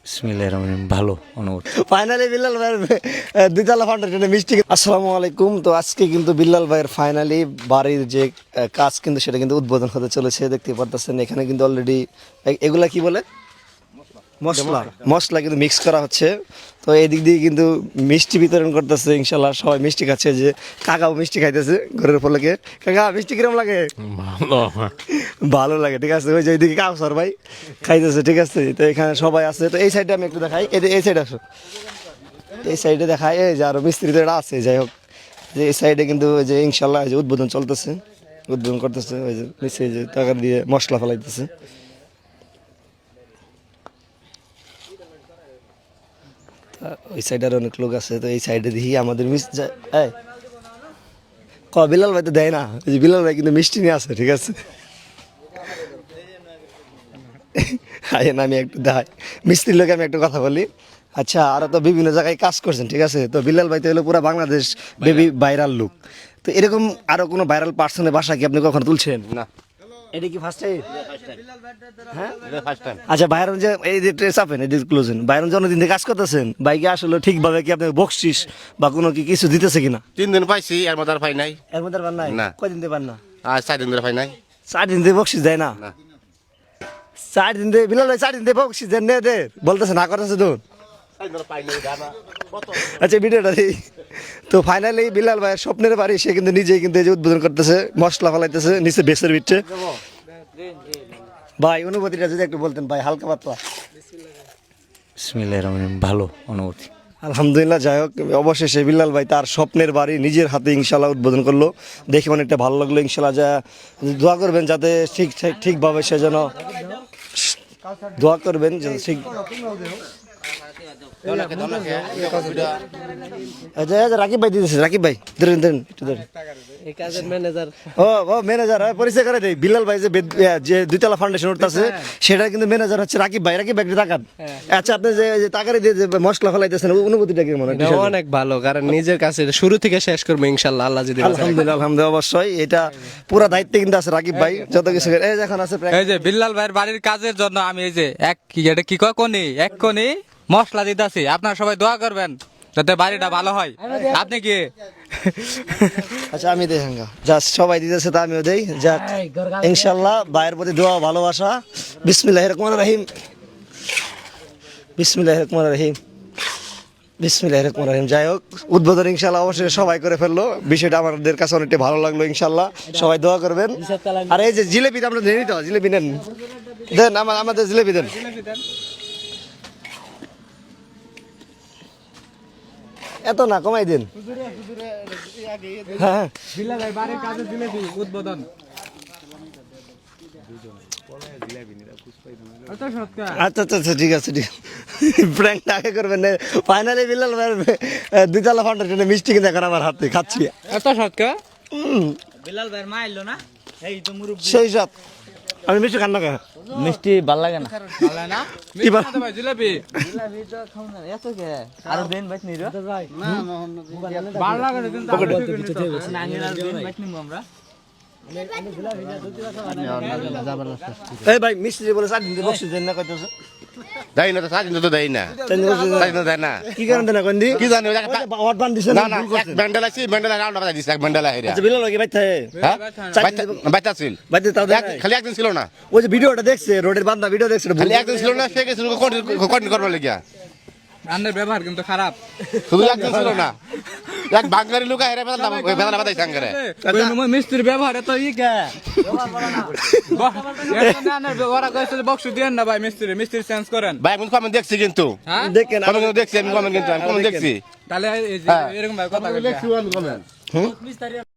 বিসমিল্লাহির রহমানির রহিম। ভালো অনুভূতি। ফাইনালি বিল্লাল ভাইয়ের দুইতলা ফাউন্ডেশনে মিষ্টি। আসসালামু আলাইকুম। তো আজকে কিন্তু বিল্লাল ভাইয়ের ফাইনালি বাড়ির যে কাজ কিন্তু সেটা কিন্তু উদ্বোধন হতে চলেছে। দেখতে পারতেছেন এখানে কিন্তু অলরেডি এগুলা কি বলে মশলা কিন্তু মিক্স করা হচ্ছে। তো এই দিক দিয়ে কিন্তু মিষ্টি বিতরণ করতেছে, ইনশাল্লাহ সবাই মিষ্টি খাচ্ছে। যে কাকাও মিষ্টি খাইতেছে ঘরের ফলকে। কাকা মিষ্টি কিরম লাগে? ভালো লাগে, ঠিক আছে। ওই যে এইদিকে কাউসার ভাই খাইতেছে, ঠিক আছে। তো এখানে সবাই আছে। তো এই সাইডে আমি একটু দেখাই, এই সাইডে আসো, এই সাইডে দেখাই। এই যে আরো মিস্ত্রি তো এটা আছে, যাই হোক। যে এই সাইডে কিন্তু ওই যে ইনশাল্লাহ যে উদ্বোধন চলতেছে, উদ্বোধন করতেছে। ওই যে নিচে যে টাকা দিয়ে মশলা ফেলাইতেছে। ওই সাইডে আর অনেক লোক আছে। তো এই সাইডে দেখি আমাদের বিলাল ভাই তো দেয় না। ওই যে বিলাল ভাই কিন্তু মিষ্টি নিয়ে আসে, ঠিক আছে। আমি একটু দেখাই মিস্ত্রির লোকে আমি একটু কথা বলি। আচ্ছা, আরো তো বিভিন্ন জায়গায় কাজ করছেন, ঠিক আছে। তো বিলাল ভাই তো হলো পুরো বাংলাদেশ বেবি ভাইরাল লুক। তো এরকম আরো কোনো ভাইরাল পার্সনের বাসা কি আপনি কখনো তুলছেন? না, এটা কি ফার্স্ট টাইম? হ্যাঁ, এটা ফার্স্ট টাইম। আচ্ছা, বাইরন যে এই যে ট্রেস আপেন, এই যে ক্লোজেন বাইরন জন্মদিন থেকে কাজ করতেছেন, বাইকে আসলে ঠিকভাবে কি আপনি বকশিস বা কোনো কি কিছু দিতেছে কিনা? 3 দিন পাইছি, এর মধ্যে আর পাই নাই। এর মধ্যে আর পান নাই? না। কয়দিন দিয়ে পান না? আর 4 দিন ধরে পাই নাই। 4 দিন দিয়ে বকশিস দেয় না? না। 4 দিন দিয়ে বিলাল ভাই 4 দিন দিয়ে বকশিস দেন নে দে বলতেছে, না করতেছে তো। আচ্ছা, ভিডিওটা দিই। তো ফাইনালি বিলাল ভাইয়ের স্বপ্নের বাড়ি, সে কিন্তু নিজেই কিন্তু এই যে উদ্বোধন করতেছে, মশলা ফলাইতেছে নিচে বেসের ভিতরে। ভাই অনুভূতিটা যদি একটু বলতেন ভাই, হালকা পাতলা। বিসমিল্লাহির রহমানির রহিম। ভালো অনুভূতি। আলহামদুলিল্লাহ, যাই হোক অবশেষে বিল্লাল ভাই তার স্বপ্নের বাড়ি নিজের হাতে ইনশাল্লাহ উদ্বোধন করলো। দেখে অনেকটা ভালো লাগলো। ইনশাল্লাহ যা দোয়া করবেন যাতে ঠিকভাবে সে যেন, দোয়া করবেন যেন ঠিক। রাকিব ভাই দিতেছে, রাকিব ভাই ধরেন ধরেন একটু ধরেন। ও ম্যানেজার পরিচয় করে দেয়। বিল্লাল ভাই যে দুইতলা ফাউন্ডেশন উঠতেছে সেটা কিন্তু ম্যানেজার হচ্ছে রাকিব ভাই। রাকিব ভাই একটু টাকান। আচ্ছা, আপনি যে টাকারে দিয়ে যে মশলা ফেলাইতেছেন অনুভূতিটা কি মনে হয়? অনেক ভালো, কারণ নিজের কাছে শুরু থেকে শেষ করবো ইনশাল্লাহ, আল্লাহ যদি। আলহামদুলিল্লাহ, আলহামদুলিল্লাহ, অবশ্যই এটা পুরো দায়িত্বে কিন্তু আছে রাকিব ভাই যত কিছু। এই যে এখন আছে এই যে বিল্লাল ভাইয়ের বাড়ির কাজের জন্য আমি এই যে এটা কি কয় এক কোনি মশলা দিতেছি। আপনারা সবাই দোয়া করবেন যাতে বাড়িটা ভালো হয়। আপনি কি? আচ্ছা, আমি দেই হাঙ্গা জাস্ট সবাই দিতেছে, তা আমিও দেই। যাক ইনশাআল্লাহ ভাইয়ের প্রতি দোয়া ভালোবাসা। বিসমিল্লাহির রহমানির রহিম, বিসমিল্লাহির রহমানির রহিম, বিসমিল্লাহির রহমানির রহিম। যাই হোক, উদ্বোধন ইনশাআল্লাহ অবশ্যই সবাই করে ফেললো। বিষয়টা আমাদের কাছে অনেকটা ভালো লাগলো। ইনশাআল্লাহ সবাই দোয়া করবেন। আর এই যে জিলেপি আমরা নেই, তো জিলেপি নেন, দেন আমাদের জিলেপি দেন। এত না, কমাই দেন। হ্যাঁ, বিল্লাল ভাই বাড়ির কাজের জিলেবি উদ্বোধন। আচ্ছা আচ্ছা আচ্ছা, ঠিক আছে, ঠিক আছে। প্র্যাঙ্কটা আগে করবেন না। ফাইনালি বিল্লাল ভাই দুইতলা ফাউন্ডেশনে মিষ্টি কিন্তু এখন আমার হাতে খাচ্ছি। এত সৎকা বিল্লাল ভাইয়ের মা এলো না, এই তো মুরব্বি সেই সাথ। আমি মিষ্টি খান না কেন? মিষ্টি ভাল লাগে না। ভালো না কি বল? ভাই জিলেবি জিলাপি তো খাও না এত কে আর দিন বাইত নি রে না ভালো লাগে না কিন্তু নাঙ্গিনার দিন বাইত নি আমরা। এই ভাই মিষ্টি যে বলে 4 দিন বক্সি দেন না কইতেছ? দেয় না তো, 4 দিন তো দেয় না। 4 দিন দেয় না। কি কারণ দেন না কইন্দি? কি জানি ওয়াট বান দিছেন না না, এক ব্যান্ডেল আছে, ব্যান্ডেল রাউন্ড আপ দিছে, এক ব্যান্ডেল হেরা। আচ্ছা, বিল্লাল ভাই বাইতে হ্যাঁ, বাইতা ছিল। বাইতে তাও দেন। খালি একদিন ছিল না, ওই যে ভিডিওটা দেখছে, রোডের বান্দা ভিডিও দেখছে, খালি একদিন ছিল না, সে গেছিল কন্টিনিউ করবার লাগিয়া। রান্নার ব্যবহার কিন্তু খারাপ। শুধু একদিন ছিল না, এক বাঙালি লোক হেরা বেলা বাদাই সাঙ্গরে। মিস্ত্রির ব্যবহার এত ই কে ওরা কইছে বক্স দিয়েন না ভাই, মিস্ত্রি চেঞ্জ করেন ভাই আমি কমেন্ট দেখছি কিন্তু, হ্যাঁ দেখেন কমেন্ট দেখছি, আমি কমেন্ট কিন্তু আমি কমেন্ট দেখছি। তাহলে এই যে এরকম ভাই কথা কইছে। দেখছি আমি কমেন্ট।